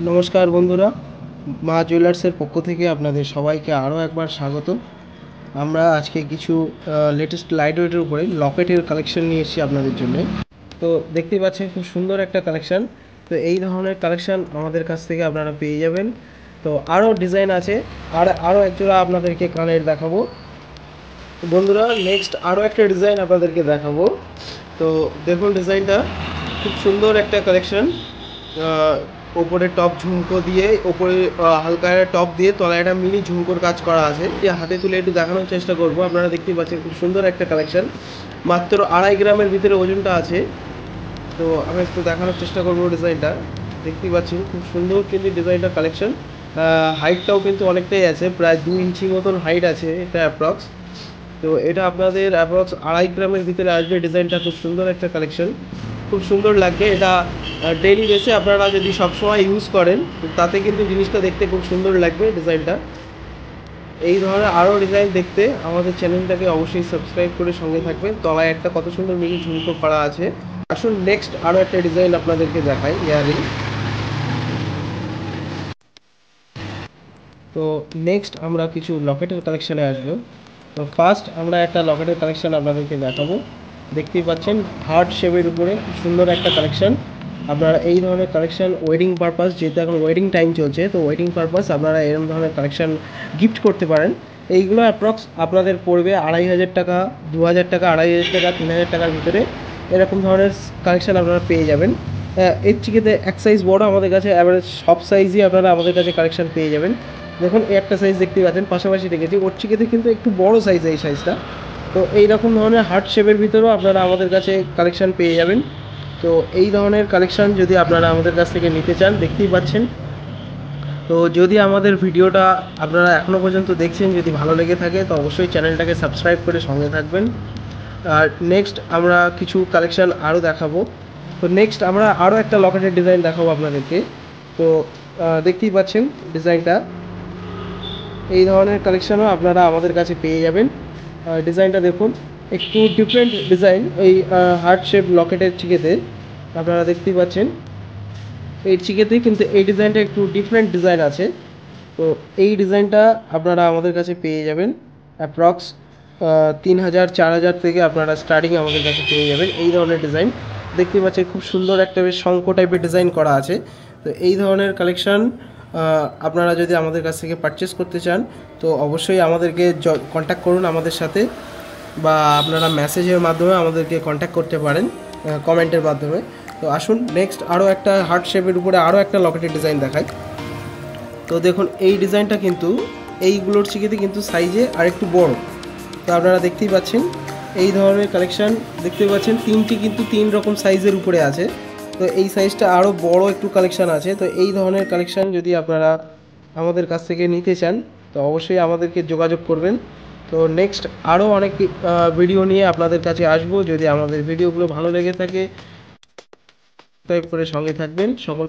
নমস্কার বন্ধুরা, মা জুয়েলার্সের পক্ষ থেকে আপনাদের সবাইকে আরও একবার স্বাগত। আমরা আজকে কিছু লেটেস্ট লাইট ওয়েটের উপরে লকেটের কালেকশন নিয়ে এসেছি আপনাদের জন্য। তো দেখতেই পাচ্ছেন খুব সুন্দর একটা কালেকশান। তো এই ধরনের কালেকশান আমাদের কাছ থেকে আপনারা পেয়ে যাবেন। তো আরও ডিজাইন আছে, আরও একজোড়া আপনাদেরকে কানের দেখাবো বন্ধুরা। নেক্সট আরও একটা ডিজাইন আপনাদেরকে দেখাবো। তো দেখুন ডিজাইনটা খুব সুন্দর একটা কালেকশন। ওপরে টপ ঝুমকো দিয়ে, ওপরে হালকা টপ দিয়ে তলায় একটা মিনি ঝুমকোর কাজ করা আছে। হাতে তুলে একটু দেখানোর চেষ্টা করব। আপনারা দেখতেই পাচ্ছেন খুব সুন্দর একটা কালেকশন, মাত্র 2.5 গ্রামের ভিতরে ওজনটা আছে। তো আমি একটু দেখানোর চেষ্টা করবো ডিজাইনটা। দেখতেই পাচ্ছেন খুব সুন্দর কিন্তু ডিজাইনটা কালেকশন। হাইটটাও কিন্তু অনেকটাই আছে, প্রায় 2 ইঞ্চি মতন হাইট আছে এটা অ্যাপ্রক্স। তো এটা আপনাদের অ্যাপ্রক্স 2.5 গ্রামের ভিতরে আসবে। ডিজাইনটা খুব সুন্দর একটা কালেকশন, খুব সুন্দর লাগবে। এটা ডেইলি বেসে আপনারা যদি সবসময় ইউজ করেন তাতে কিন্তু জিনিসটা দেখতে খুব সুন্দর লাগবে ডিজাইনটা। এই ধরনের আরও ডিজাইন দেখতে আমাদের চ্যানেলটাকে অবশ্যই সাবস্ক্রাইব করে সঙ্গে থাকবেন। তলায় একটা কত সুন্দর মিনি ঝুমকো করা আছে। আসুন নেক্সট আরও একটা ডিজাইন আপনাদেরকে দেখাই ইয়ারিং। তো নেক্সট আমরা কিছু লকেটের কালেকশানে আসবো। তো ফার্স্ট আমরা একটা লকেটের কালেকশান আপনাদেরকে দেখাবো। দেখতেই পাচ্ছেন হার্ট শেপের উপরে খুব সুন্দর একটা কালেকশান। আপনারা এই ধরনের কালেকশান ওয়েডিং পারপাস, যেহেতু এখন ওয়েডিং টাইম চলছে, তো ওয়েডিং পারপাস আপনারা এরকম ধরনের কালেকশান গিফট করতে পারেন। এইগুলো অ্যাপ্রক্স আপনাদের পড়বে 2,500 টাকা, 2,000 টাকা, 2,500 টাকা, 3,000 টাকার ভিতরে এরকম ধরনের কালেকশান আপনারা পেয়ে যাবেন। এর থেকে এক সাইজ বড় আমাদের কাছে অ্যাভারেজ সব সাইজই আপনারা আমাদের কাছে কালেকশান পেয়ে যাবেন। দেখুন এই একটা সাইজ দেখতে পাচ্ছেন পাশাপাশি রেখেছি, ওর চিকেতে কিন্তু একটু বড় সাইজ এই সাইজটা। তো এই রকম ধরনের হার্ট শেপের ভিতরেও আপনারা আমাদের কাছে কালেকশান পেয়ে যাবেন। তো এই ধরনের কালেকশান যদি আপনারা আমাদের কাছ থেকে নিতে চান, দেখতেই পাচ্ছেন। তো যদি আমাদের ভিডিওটা আপনারা এখনও পর্যন্ত দেখছেন, যদি ভালো লেগে থাকে তো অবশ্যই চ্যানেলটাকে সাবস্ক্রাইব করে সঙ্গে থাকবেন। আর নেক্সট আমরা কিছু কালেকশান আরও দেখাবো। তো নেক্সট আমরা আরও একটা লকেটের ডিজাইন দেখাবো আপনাদেরকে। তো দেখতেই পাচ্ছেন ডিজাইনটা, এই ধরনের কালেকশানও আপনারা আমাদের কাছে পেয়ে যাবেন। ডিজাইনটা দেখুন একটু ডিফারেন্ট ডিজাইন, এই হার্ট শেপ লকেটের চিকেতে আপনারা দেখতেই পাচ্ছেন। এই চিকেতে কিন্তু এই ডিজাইনটা একটু ডিফারেন্ট ডিজাইন আছে। তো এই ডিজাইনটা আপনারা আমাদের কাছে পেয়ে যাবেন অ্যাপ্রক্স 3,000 4,000 থেকে আপনারা স্টার্টিং আমাদের কাছে পেয়ে যাবেন। এই ধরনের ডিজাইন দেখতে পাচ্ছেন খুব সুন্দর একটা বেশ শঙ্খ টাইপের ডিজাইন করা আছে। তো এই ধরনের কালেকশান আপনারা যদি আমাদের কাছ থেকে পারচেস করতে চান তো অবশ্যই আমাদেরকে কন্ট্যাক্ট করুন আমাদের সাথে, বা আপনারা মেসেজের মাধ্যমে আমাদেরকে কন্ট্যাক্ট করতে পারেন, কমেন্টের মাধ্যমে। তো আসুন নেক্সট আরও একটা হার্ট শেপের উপরে আরও একটা লকেটের ডিজাইন দেখাই। তো দেখুন এই ডিজাইনটা কিন্তু এইগুলোর চিকেতে কিন্তু সাইজে আর একটু বড়। তো আপনারা দেখতেই পাচ্ছেন এই ধরনের কালেকশান দেখতে পাচ্ছেন, তিনটি কিন্তু 3 রকম সাইজের উপরে আছে। তো এই সাইজটা আরও বড় একটু কালেকশান আছে। তো এই ধরনের কালেকশান যদি আপনারা আমাদের কাছ থেকে নিতে চান তো অবশ্যই আমাদেরকে যোগাযোগ করবেন। তো নেক্সট আরও অনেক ভিডিও নিয়ে আপনাদের কাছে আসবো। যদি আমাদের ভিডিওগুলো ভালো লেগে থাকে সাবস্ক্রাইব করে সঙ্গে থাকবেন সকল।